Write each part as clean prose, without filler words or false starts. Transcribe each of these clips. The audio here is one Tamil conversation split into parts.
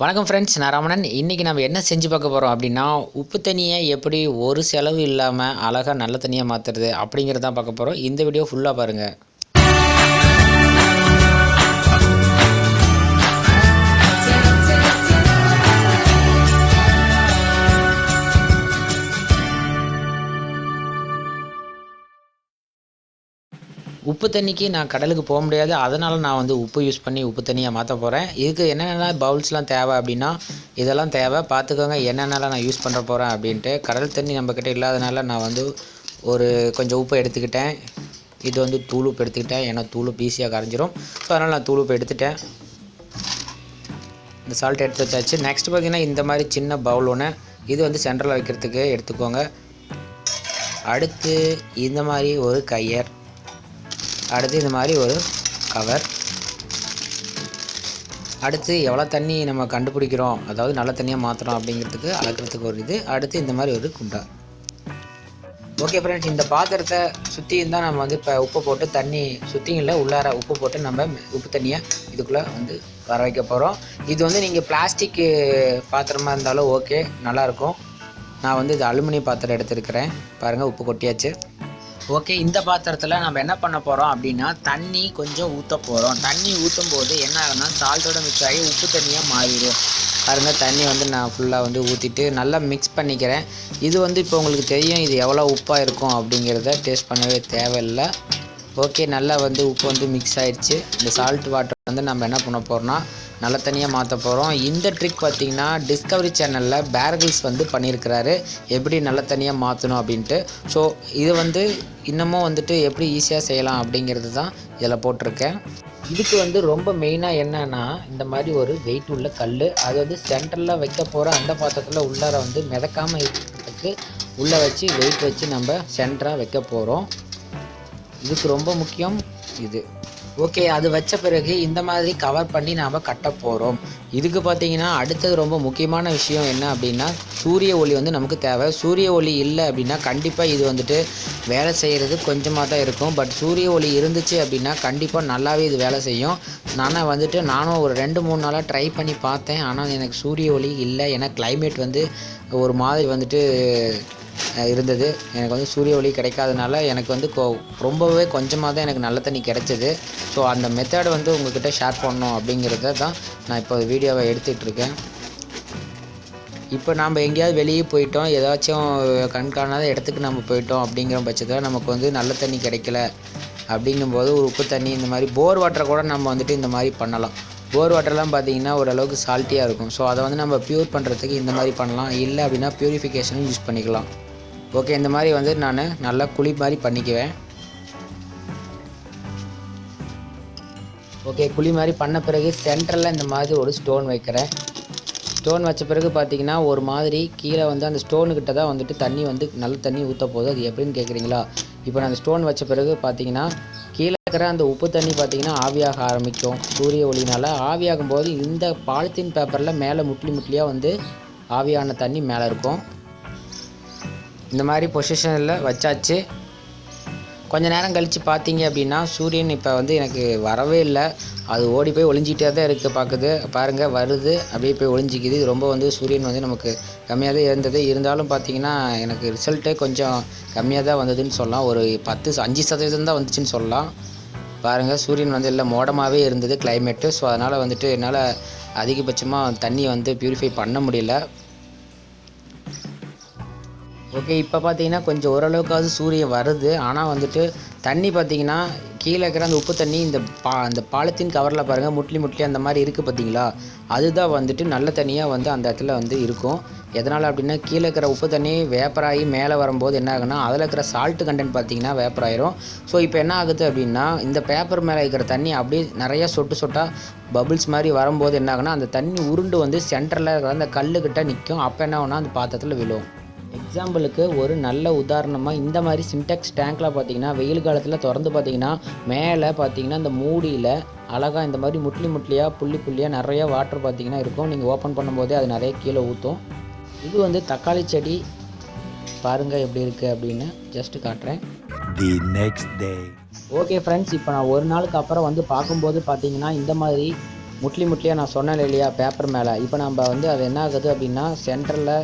வணக்கம் ஃப்ரெண்ட்ஸ், நான் ரமணன். இன்றைக்கி நம்ம என்ன செஞ்சு பார்க்க போகிறோம் அப்படின்னா, உப்பு தண்ணியை எப்படி ஒரு செலவு இல்லாமல் அழகாக நல்ல தண்ணியாக மாற்றுறது அப்படிங்கிறது தான் பார்க்க போகிறோம். இந்த வீடியோ ஃபுல்லாக பாருங்கள். உப்பு தண்ணிக்கு நான் கடலுக்கு போக முடியாது, அதனால் நான் உப்பு யூஸ் பண்ணி உப்பு தண்ணியாக மாற்ற போகிறேன். இதுக்கு என்னென்ன பவுல்ஸ்லாம் தேவை அப்படின்னா, இதெல்லாம் தேவை பார்த்துக்கோங்க. என்னென்னலாம் நான் யூஸ் பண்ண போகிறேன் அப்படின்ட்டு. கடல் தண்ணி நம்மக்கிட்ட இல்லாதனால நான் ஒரு கொஞ்சம் உப்பு எடுத்துக்கிட்டேன். இது தூள் உப்பு எடுத்துக்கிட்டேன், ஏன்னா தூள் உப்பு ஈஸியாக கரைஞ்சிரும். ஸோ அதனால் நான் தூள் உப்பு எடுத்துட்டேன். இந்த சால்ட் எடுத்து வச்சாச்சு. நெக்ஸ்ட் பார்த்திங்கன்னா இந்த மாதிரி சின்ன பவுல் ஒன்று, இது சென்டரில் வைக்கிறதுக்கு எடுத்துக்கோங்க. அடுத்து இந்த மாதிரி ஒரு கயர், அடுத்து இந்த மாதிரி ஒரு கவர், அடுத்து எவ்வளோ தண்ணி நம்ம கண்டுபிடிக்கிறோம், அதாவது நல்ல தண்ணியாக மாற்றுறோம் அப்படிங்கிறதுக்கு அளக்கிறதுக்கு ஒரு இது, அடுத்து இந்த மாதிரி ஒரு குண்டா. ஓகே ஃப்ரெண்ட்ஸ், இந்த பாத்திரத்தை சுற்றியும் தான் நம்ம இப்போ உப்பு போட்டு தண்ணி சுற்றிங்களில் உள்ளார உப்பு போட்டு நம்ம உப்பு தண்ணியை இதுக்குள்ளே வர வைக்க போகிறோம். இது நீங்கள் பிளாஸ்டிக்கு பாத்திரமாக இருந்தாலும் ஓகே, நல்லாயிருக்கும். நான் இது அலுமினியம் பாத்திரம் எடுத்துருக்கிறேன். பாருங்கள், உப்பு கொட்டியாச்சு. ஓகே, இந்த பாத்திரத்தில் நம்ம என்ன பண்ண போகிறோம் அப்படின்னா, தண்ணி கொஞ்சம் ஊற்ற போகிறோம். தண்ணி ஊற்றும் போது என்ன ஆகுனா, சால்ட்டோட மிக்ஸ் ஆகி உப்பு தண்ணியாக மாறிடும். பாருங்கள், தண்ணி நான் ஃபுல்லாக ஊற்றிட்டு நல்லா மிக்ஸ் பண்ணிக்கிறேன். இது இப்போ உங்களுக்கு தெரியும் இது எவ்வளோ உப்பாக இருக்கும் அப்படிங்கிறத டேஸ்ட் பண்ணவே தேவையில்லை. ஓகே, நல்லா உப்பு மிக்ஸ் ஆகிடுச்சு. இந்த சால்ட் வாட்டர் நம்ம என்ன பண்ண போகிறோம்னா நல்ல தண்ணியாக மாற்ற போகிறோம். இந்த ட்ரிக் பார்த்திங்கன்னா டிஸ்கவரி சேனலில் பேர்கில்ஸ் பண்ணியிருக்கிறாரு, எப்படி நல்ல தண்ணியாக மாற்றணும் அப்படின்ட்டு. ஸோ இது இன்னமும் எப்படி ஈஸியாக செய்யலாம் அப்படிங்கிறது தான் இதில் போட்டிருக்கேன். இதுக்கு ரொம்ப மெயினாக என்னன்னா, இந்த மாதிரி ஒரு வெயிட் உள்ள கல், அது சென்டரில் வைக்க போகிற அந்த பாத்திரத்தில் உள்ளார மிதக்காமல் இருக்கிறதுக்கு உள்ளே வச்சு வெயிட் வச்சு நம்ம சென்டராக வைக்க போகிறோம். இதுக்கு ரொம்ப முக்கியம் இது. ஓகே, அது வச்ச பிறகு இந்த மாதிரி கவர் பண்ணி நாம் கட்ட போகிறோம். இதுக்கு பார்த்திங்கன்னா அடுத்தது ரொம்ப முக்கியமான விஷயம் என்ன அப்படின்னா, சூரிய ஒளி நமக்கு தேவை. சூரிய ஒளி இல்லை அப்படின்னா கண்டிப்பாக இது வேலை செய்கிறது கொஞ்சமாக தான் இருக்கும். பட் சூரிய ஒளி இருந்துச்சு அப்படின்னா கண்டிப்பாக நல்லாவே இது வேலை செய்யும். நானும் ஒரு 2-3 நாளாக ட்ரை பண்ணி பார்த்தேன். ஆனால் எனக்கு சூரிய ஒளி இல்லை. ஏன்னா கிளைமேட் ஒரு மாதிரி இருந்தது. எனக்கு சூரிய ஒளி கிடைக்காதனால எனக்கு ரொம்பவே கொஞ்சமாக தான் எனக்கு நல்ல தண்ணி கிடைச்சது. ஸோ அந்த மெத்தடை உங்கள்கிட்ட ஷேர் பண்ணணும் அப்படிங்கிறத தான் நான் இப்போ வீடியோவை எடுத்துகிட்ருக்கேன். இப்போ நாம் எங்கேயாவது வெளியே போயிட்டோம், ஏதாச்சும் கண்காணாத இடத்துக்கு நம்ம போயிட்டோம் அப்படிங்கிற பட்சத்தில் நமக்கு நல்ல தண்ணி கிடைக்கல அப்படிங்கும்போது ஒரு உப்பு தண்ணி, இந்த மாதிரி போர் வாட்டரை கூட நம்ம இந்த மாதிரி பண்ணலாம். போர் வாட்டர்லாம் பார்த்திங்கன்னா ஓரளவுக்கு சால்ட்டியாக இருக்கும். ஸோ அதை நம்ம ப்யூர் பண்ணுறதுக்கு இந்த மாதிரி பண்ணலாம். இல்லை அப்படின்னா ப்யூரிஃபிகேஷனும் யூஸ் பண்ணிக்கலாம். ஓகே, இந்த மாதிரி நான் நல்லா குழி மாதிரி பண்ணிக்குவேன். ஓகே, குழி மாதிரி பண்ண பிறகு சென்டரில் இந்த மாதிரி ஒரு ஸ்டோன் வைக்கிறேன். ஸ்டோன் வச்ச பிறகு பார்த்திங்கன்னா ஒரு மாதிரி கீழே அந்த ஸ்டோனுக்கிட்ட தான் தண்ணி நல்ல தண்ணி ஊற்ற போகுது. அது எப்படின்னு கேட்குறீங்களா? இப்போ நான் அந்த ஸ்டோன் வச்ச பிறகு பார்த்திங்கன்னா கீழே இருக்கிற அந்த உப்பு தண்ணி பார்த்திங்கன்னா ஆவியாக ஆரம்பிக்கும். சூரிய ஒளினால் ஆவியாகும் போது இந்த பாலித்தீன் பேப்பரில் மேலே முட்லியாக ஆவியான தண்ணி மேலே இருக்கும். இந்த மாதிரி பொசிஷனில் வச்சாச்சு. கொஞ்ச நேரம் கழித்து பார்த்தீங்க அப்படின்னா சூரியன் இப்போ எனக்கு வரவே இல்லை. அது ஓடி போய் ஒளிஞ்சிக்கிட்டே தான் இருக்குது. பார்க்குது பாருங்கள், வருது அப்படியே போய் ஒளிஞ்சிக்குது. இது ரொம்ப சூரியன் நமக்கு கம்மியாக தான் இருந்தது. இருந்தாலும் பார்த்திங்கன்னா எனக்கு ரிசல்ட்டே கொஞ்சம் கம்மியாக தான் வந்ததுன்னு சொல்லலாம். ஒரு 5% தான் வந்துச்சுன்னு சொல்லலாம். பாருங்கள், சூரியன் இல்லை மோடமாகவே இருந்தது கிளைமேட்டு. ஸோ அதனால் என்னால் அதிகபட்சமாக தண்ணி ப்யூரிஃபை பண்ண முடியல. ஓகே, இப்போ பார்த்தீங்கன்னா கொஞ்சம் ஓரளவுக்காவது சூரியன் வருது. ஆனால் தண்ணி பார்த்திங்கன்னா கீழே இருக்கிற அந்த உப்பு தண்ணி அந்த பாலித்தீன் கவரில் பாருங்கள் முட்லி அந்த மாதிரி இருக்குது பார்த்தீங்களா? அதுதான் நல்ல தண்ணியாக அந்த இடத்துல இருக்கும். எதனால் அப்படின்னா கீழே இருக்கிற உப்பு தண்ணி வேப்பராகி மேலே வரும்போது என்ன ஆகுனா, அதில் இருக்கிற சால்ட்டு கண்டென்ட் பார்த்திங்கன்னா வேப்பராயிரும். ஸோ இப்போ என்ன ஆகுது அப்படின்னா, இந்த பேப்பர் மேலே இருக்கிற தண்ணி அப்படியே நிறையா சொட்டாக பபிள்ஸ் மாதிரி வரும்போது என்ன ஆகுனா, அந்த தண்ணி உருண்டு சென்டரில் இருக்கிற அந்த கல்லுக்கிட்ட நிற்கும். அப்போ என்ன ஆகுனா அந்த பாத்திரத்தில் விழும். எக்ஸாம்பிளுக்கு ஒரு நல்ல உதாரணமாக இந்த மாதிரி சின்டெக்ஸ் டேங்க்கில் பார்த்திங்கன்னா வெயில் காலத்தில் திறந்து பார்த்திங்கன்னா மேலே பார்த்திங்கன்னா இந்த மூடியில் அழகாக இந்த மாதிரி முட்லியாக புள்ளியாக நிறையா வாட்டர் பார்த்திங்கன்னா இருக்கும். நீங்கள் ஓப்பன் பண்ணும்போதே அது நிறைய கீழே ஊற்றும். இது தக்காளி செடி பாருங்கள் எப்படி இருக்குது அப்படின்னு ஜஸ்ட்டு காட்டுறேன். The next day. Okay friends, இப்போ நான் ஒரு நாளுக்கு அப்புறம் பார்க்கும்போது பார்த்திங்கன்னா இந்த மாதிரி முட்லியாக நான் சொன்னேன் இல்லையா பேப்பர் மேலே. இப்போ நம்ம வந்து அது என்ன ஆகுது அப்படின்னா சென்டரில்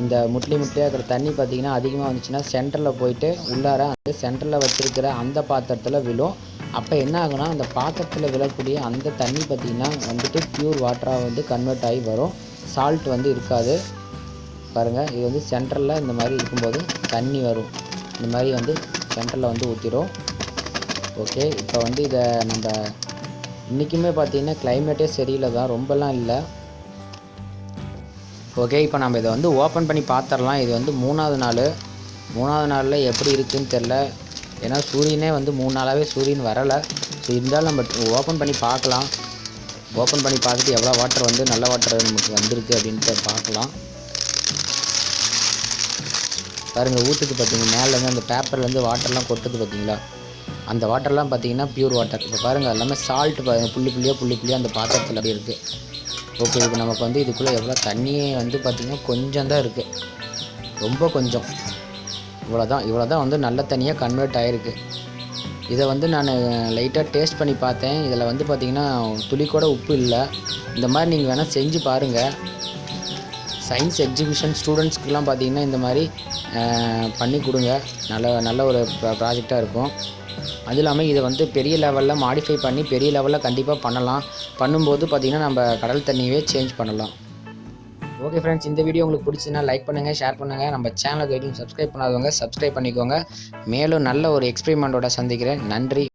இந்த முட்லியாக இருக்கிற தண்ணி பார்த்திங்கன்னா அதிகமாக வந்துச்சுன்னா சென்டரில் போயிட்டு உள்ளார அந்த சென்டரில் வச்சுருக்கிற அந்த பாத்திரத்தில் விழும். அப்போ என்ன ஆகுனா அந்த பாத்திரத்தில் விழக்கூடிய அந்த தண்ணி பார்த்திங்கன்னா வந்துட்டு ப்யூர் வாட்டராக வந்து கன்வெர்ட் ஆகி வரும். சால்ட் வந்து இருக்காது. பாருங்கள், இது வந்து சென்டரில் இந்த மாதிரி இருக்கும்போது தண்ணி வரும். இந்த மாதிரி வந்து சென்டரில் வந்து ஊற்றிடும். ஓகே, இப்போ வந்து இதை நம்ம இன்றைக்குமே பார்த்திங்கன்னா கிளைமேட்டே சரியில்லை தான், ரொம்பலாம் இல்லை. ஓகே, இப்போ நம்ம இதை வந்து ஓப்பன் பண்ணி பார்த்துடலாம். இது வந்து மூணாவது நாளில் எப்படி இருக்குதுன்னு தெரில. ஏன்னா சூரியனே வந்து 3 நாளாகவே சூரியன் வரலை. ஸோ இருந்தாலும் நம்ம ஓப்பன் பண்ணி பார்க்கலாம். ஓப்பன் பண்ணி பார்த்துட்டு எவ்வளோ வாட்டர் வந்து நல்ல வாட்டர் நமக்கு வந்திருக்கு அப்படின்ட்டு பார்க்கலாம். பாருங்கள், ஊற்றுக்கு பார்த்தீங்கன்னா மேலேருந்து அந்த பேப்பர்லேருந்து வாட்டர்லாம் கொட்டுது பார்த்தீங்களா? அந்த வாட்டர்லாம் பார்த்தீங்கன்னா ப்யூர் வாட்டர். இப்போ பாருங்கள், எல்லாமே சால்ட் புள்ளி புள்ளியாக அந்த பாத்திரத்தில் அப்படி இருக்குது. ஓகே, இப்போ நமக்கு வந்து இதுக்குள்ளே எவ்வளோ தண்ணியே வந்து பார்த்திங்கன்னா கொஞ்சம் தான் இருக்குது, ரொம்ப கொஞ்சம். இவ்வளோ தான் வந்து நல்ல தண்ணியாக கன்வெர்ட் ஆகிருக்கு. இதை வந்து நான் லைட்டாக டேஸ்ட் பண்ணி பார்த்தேன். இதில் வந்து பார்த்திங்கன்னா துளி கூட உப்பு இல்லை. இந்த மாதிரி நீங்கள் வேணால் செஞ்சு பாருங்கள். சயின்ஸ் எக்ஸிபிஷன் ஸ்டூடெண்ட்ஸ்க்கெலாம் பார்த்திங்கன்னா இந்த மாதிரி பண்ணி கொடுங்க. நல்ல ஒரு ப்ராஜெக்டாக இருக்கும். அது இல்லாமல் இதை வந்து பெரிய லெவலில் மாடிஃபை பண்ணி பெரிய லெவலில் கண்டிப்பாக பண்ணலாம். பண்ணும்போது பார்த்திங்கன்னா நம்ம கடல் தண்ணியவே சேஞ்ச் பண்ணலாம். ஓகே ஃப்ரெண்ட்ஸ், இந்த வீடியோ உங்களுக்கு பிடிச்சின்னா லைக் பண்ணுங்கள், ஷேர் பண்ணுங்கள். நம்ம சேனலுக்கு எதுவும் சப்ஸ்கிரைப் பண்ணாதவங்க சப்ஸ்கிரைப் பண்ணிக்கோங்க. மேலும் நல்ல ஒரு எக்ஸ்பெரிமெண்ட்டோட சந்திக்கிறேன். நன்றி.